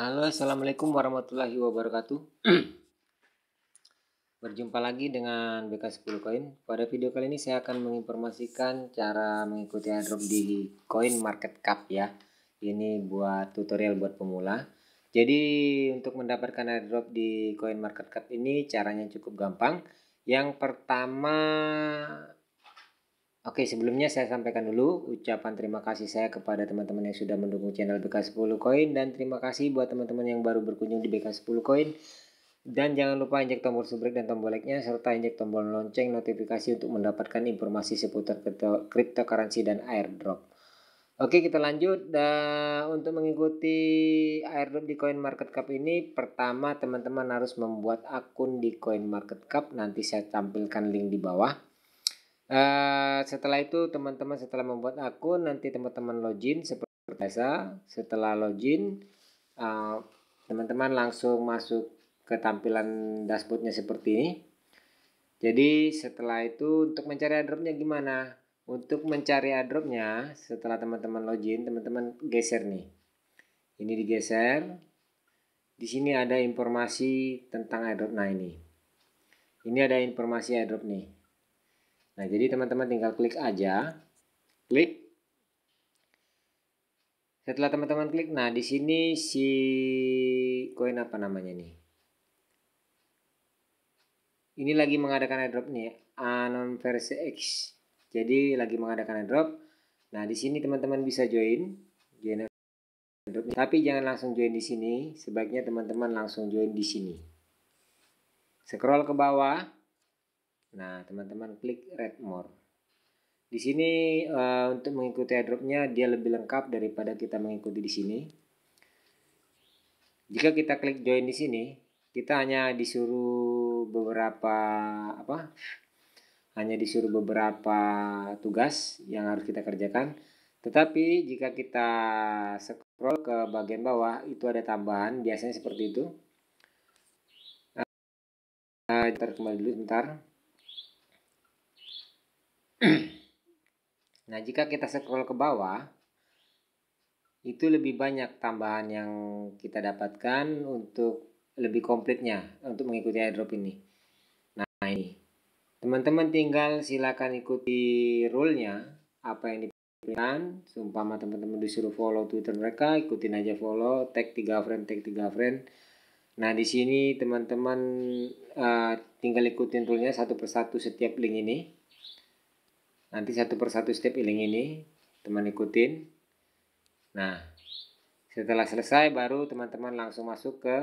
Halo, assalamualaikum warahmatullahi wabarakatuh. Berjumpa lagi dengan BK10 Koin. Pada video kali ini saya akan menginformasikan cara mengikuti airdrop di Coin Market Cap ya. Ini buat tutorial buat pemula. Jadi untuk mendapatkan airdrop di Coin Market Cap ini caranya cukup gampang. Yang pertama, oke, sebelumnya saya sampaikan dulu ucapan terima kasih saya kepada teman-teman yang sudah mendukung channel BK10 Koin, dan terima kasih buat teman-teman yang baru berkunjung di BK10 Koin. Dan jangan lupa injek tombol subscribe dan tombol like-nya, serta injek tombol lonceng notifikasi untuk mendapatkan informasi seputar cryptocurrency dan airdrop. Oke, kita lanjut. Untuk mengikuti airdrop di Coin Market Cap ini, pertama teman-teman harus membuat akun di Coin Market Cap. Nanti saya tampilkan link di bawah. Setelah itu teman-teman setelah membuat akun, nanti teman-teman login seperti biasa. Setelah login, teman-teman langsung masuk ke tampilan dashboardnya seperti ini. Jadi setelah itu untuk mencari airdropnya gimana? Untuk mencari airdropnya setelah teman-teman login, teman-teman geser nih. Ini digeser. Di sini ada informasi tentang airdrop. Nah ini ada informasi airdrop nih. Nah jadi teman-teman tinggal klik aja. Klik. Setelah teman-teman klik, nah di sini si koin apa namanya nih? Ini lagi mengadakan airdrop nih, Anon versi X. Jadi lagi mengadakan airdrop. Nah di sini teman-teman bisa join airdrop. Tapi jangan langsung join di sini. Sebaiknya teman-teman langsung join di sini. Scroll ke bawah. Nah teman-teman klik Read More. Di sini untuk mengikuti airdropnya dia lebih lengkap daripada kita mengikuti di sini. Jika kita klik join di sini, kita hanya disuruh beberapa tugas yang harus kita kerjakan. Tetapi jika kita scroll ke bagian bawah, itu ada tambahan, biasanya seperti itu. Kita kembali dulu sebentar. Nah jika kita scroll ke bawah, itu lebih banyak tambahan yang kita dapatkan untuk lebih komplitnya untuk mengikuti airdrop ini. Nah ini teman-teman tinggal silakan ikuti rule-nya apa yang diberikan. Seumpama teman-teman disuruh follow Twitter mereka, ikutin aja follow, tag 3 friend. Nah di sini teman-teman tinggal ikutin rule-nya satu persatu setiap link ini. Nanti satu persatu setiap link ini teman ikutin. Nah setelah selesai baru teman-teman langsung masuk ke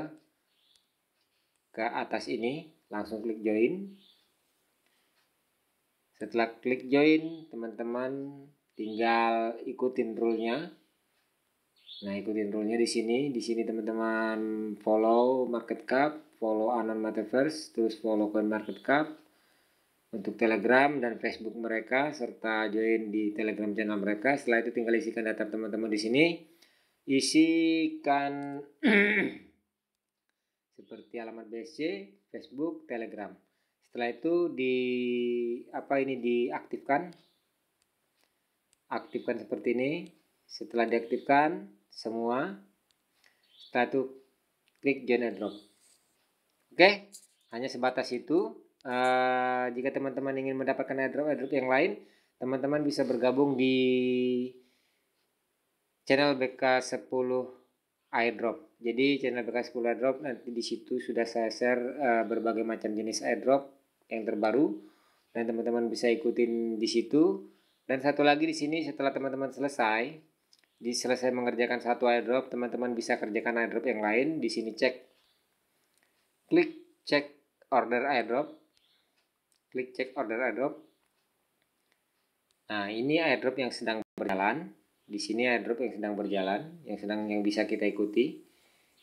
atas ini, langsung klik join. Setelah klik join, teman-teman tinggal ikutin rule-nya. Nah, ikutin rule-nya di sini. Di sini teman-teman follow market cap, follow Anon Metaverse, terus follow Coin Market Cap untuk Telegram dan Facebook mereka, serta join di Telegram channel mereka. Setelah itu tinggal isikan data teman-teman di sini. Isikan seperti alamat BSC, Facebook, Telegram. Setelah itu diaktifkan. Aktifkan seperti ini. Setelah diaktifkan semua, setelah itu klik join airdrop. Oke, hanya sebatas itu. Jika teman-teman ingin mendapatkan airdrop yang lain, teman-teman bisa bergabung di channel BK10 airdrop. Jadi channel BK10 airdrop nanti di situ sudah saya share berbagai macam jenis airdrop yang terbaru dan teman-teman bisa ikutin di situ. Dan satu lagi di sini setelah teman-teman selesai mengerjakan satu airdrop, teman-teman bisa kerjakan airdrop yang lain. Di sini klik cek order airdrop. Klik cek order airdrop. Nah, ini airdrop yang sedang berjalan. Di sini airdrop yang sedang berjalan, yang bisa kita ikuti.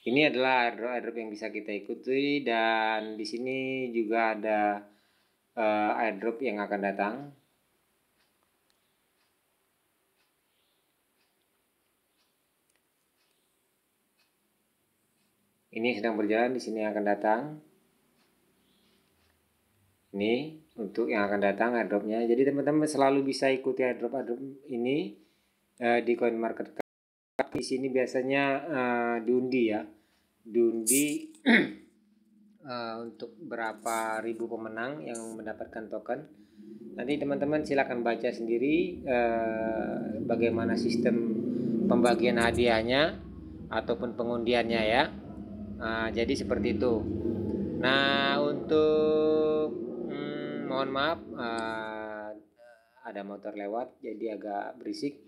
Ini adalah airdrop yang bisa kita ikuti, dan di sini juga ada airdrop yang akan datang. Ini sedang berjalan, di sini akan datang. Ini untuk yang akan datang airdropnya. Jadi teman-teman selalu bisa ikuti airdrop ini di Coin Market Cap. Di sini biasanya diundi ya. diundi untuk berapa ribu pemenang yang mendapatkan token. Nanti teman-teman silakan baca sendiri bagaimana sistem pembagian hadiahnya ataupun pengundiannya ya. Jadi seperti itu. Nah, untuk mohon maaf ada motor lewat jadi agak berisik.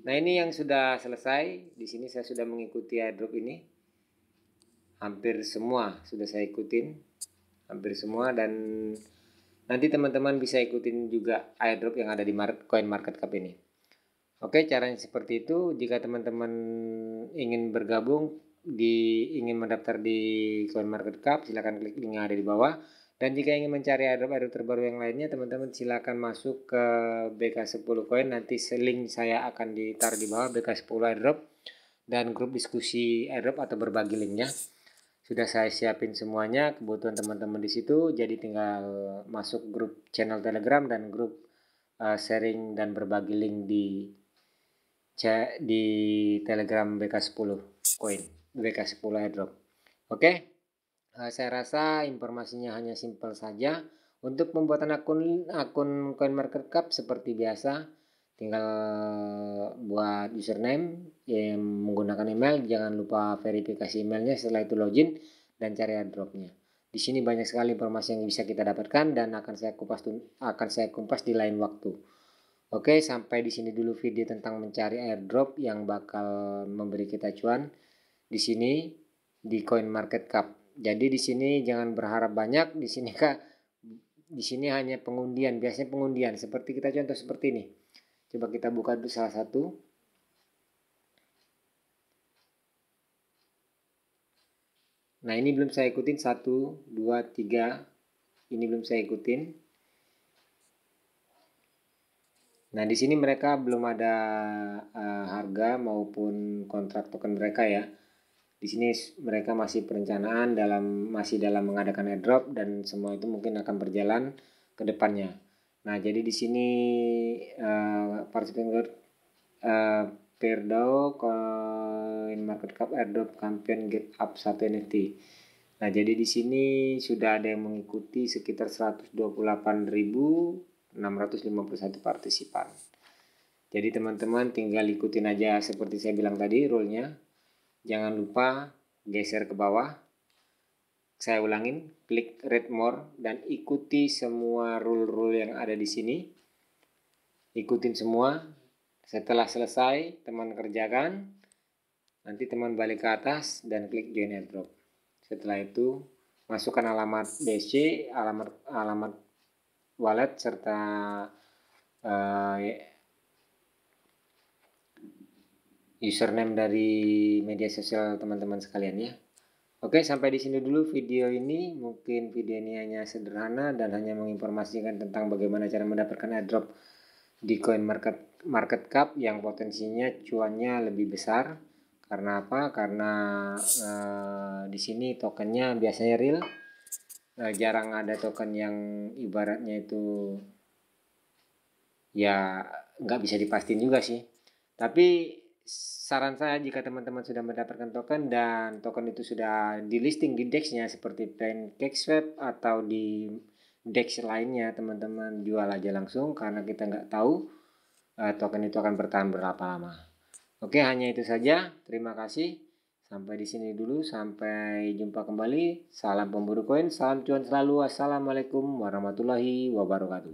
Nah, ini yang sudah selesai. Di sini saya sudah mengikuti airdrop ini. Hampir semua sudah saya ikutin. Hampir semua, dan nanti teman-teman bisa ikutin juga airdrop yang ada di CoinMarketCap ini. Oke, caranya seperti itu. Jika teman-teman ingin bergabung, ingin mendaftar di CoinMarketCap, silakan klik link yang ada di bawah. Dan jika ingin mencari airdrop terbaru yang lainnya, teman-teman silakan masuk ke BK10 Coin. Nanti link saya akan ditaruh di bawah, BK10 airdrop dan grup diskusi airdrop atau berbagi linknya. Sudah saya siapin semuanya kebutuhan teman-teman di situ. Jadi tinggal masuk grup channel Telegram dan grup sharing dan berbagi link di Telegram BK10 Coin, BK10 airdrop. Oke. Saya rasa informasinya hanya simpel saja. Untuk pembuatan akun CoinMarketCap seperti biasa, tinggal buat username yang menggunakan email. Jangan lupa verifikasi emailnya, setelah itu login dan cari airdropnya. Di sini banyak sekali informasi yang bisa kita dapatkan dan akan saya kumpas di lain waktu. Oke, sampai di sini dulu video tentang mencari airdrop yang bakal memberi kita cuan di sini di CoinMarketCap. Jadi di sini jangan berharap banyak. Di sini hanya pengundian, biasanya pengundian. Seperti kita contoh seperti ini. Coba kita buka dulu salah satu. Nah, ini belum saya ikutin 1, 2, 3. Ini belum saya ikutin. Nah, di sini mereka belum ada harga maupun kontrak token mereka ya. Di sini mereka masih perencanaan masih dalam mengadakan airdrop, dan semua itu mungkin akan berjalan ke depannya. Nah, jadi di sini partisipan Perdao CoinMarketCap airdrop campaign get up 1 NFT. Nah, jadi di sini sudah ada yang mengikuti sekitar 128.651 partisipan. Jadi teman-teman tinggal ikutin aja seperti saya bilang tadi rule-nya. Jangan lupa geser ke bawah. Saya ulangin, klik read more dan ikuti semua rule-rule yang ada di sini. Ikutin semua. Setelah selesai, teman kerjakan. Nanti teman balik ke atas dan klik join airdrop. Setelah itu, masukkan alamat BSC, alamat wallet serta username dari media sosial teman-teman sekalian ya. Oke, sampai di sini dulu video ini. Mungkin video ini hanya sederhana dan hanya menginformasikan tentang bagaimana cara mendapatkan airdrop di CoinMarketCap yang potensinya cuannya lebih besar. Karena apa? Karena di sini tokennya biasanya real. Jarang ada token yang ibaratnya itu ya nggak bisa dipastiin juga sih. Tapi saran saya, jika teman-teman sudah mendapatkan token dan token itu sudah di listing di DEX-nya seperti PancakeSwap atau di DEX lainnya, teman-teman jual aja langsung karena kita nggak tahu token itu akan bertahan berapa lama. Oke, hanya itu saja. Terima kasih. Sampai di sini dulu. Sampai jumpa kembali. Salam pemburu koin, salam cuan selalu. Assalamualaikum warahmatullahi wabarakatuh.